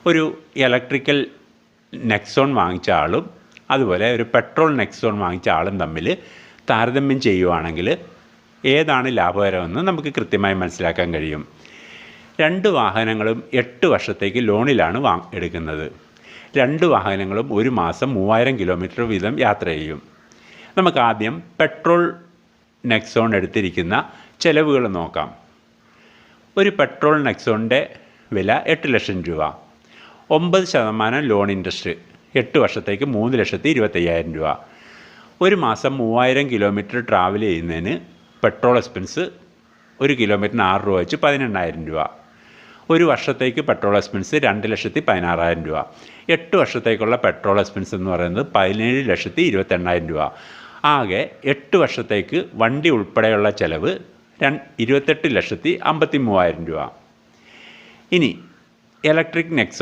ഒരു electrical Nexon വാങ്ങിച്ച ആളും അതുപോലെ ഒരു പെട്രോൾ നെക്സോൺ വാങ്ങിച്ച ആളും തമ്മിൽ താരതമ്യം ചെയ്യുവാണെങ്കിൽ ഏതാണ് ലാഭകരമെന്ന് നമുക്ക് കൃത്യമായി മനസ്സിലാക്കാൻ കഴിയും. 2 വാഹനങ്ങളും 8 വർഷത്തേക്ക് ലോണിലാണ് എടുക്കുന്നത്. 2 വാഹനങ്ങളും ഒരു മാസം 3000 കിലോമീറ്റർ വീതം യാത്ര ചെയ്യും. നമുക്കാദ്യം പെട്രോൾ നെക്സോൺ എടുത്തിരിക്കുന്ന ചെലവുകൾ നോക്കാം. ഒരു പെട്രോൾ നെക്സോണിൻ്റെ വില 8 ലക്ഷം രൂപ. 9% ലോൺ ഇൻട്രസ്റ്റ്, 8 വർഷത്തേക്ക് 3,25,000 രൂപ. ഒരു മാസം 3000 കിലോമീറ്റർ ട്രാവൽ ചെയ്യുന്നതിന് പെട്രോൾ എക്സ്പെൻസ് 1 കിലോമീറ്ററിന് 6 രൂപ വെച്ച് 18,000 രൂപ. ഒരു വർഷത്തേക്ക് പെട്രോൾ എക്സ്പെൻസ് 2,16,000 രൂപ. 8 വർഷത്തേക്കുള്ള പെട്രോൾ എക്സ്പെൻസ് എന്ന് പറയുന്നത് 17,28,000 രൂപ. ആകെ 8 വർഷത്തേക്ക് വണ്ടി ഉൾപ്പെടെയുള്ള ചിലവ് 28,53,000 രൂപ. ഇനി ഇലക്ട്രിക് നെക്സോൺ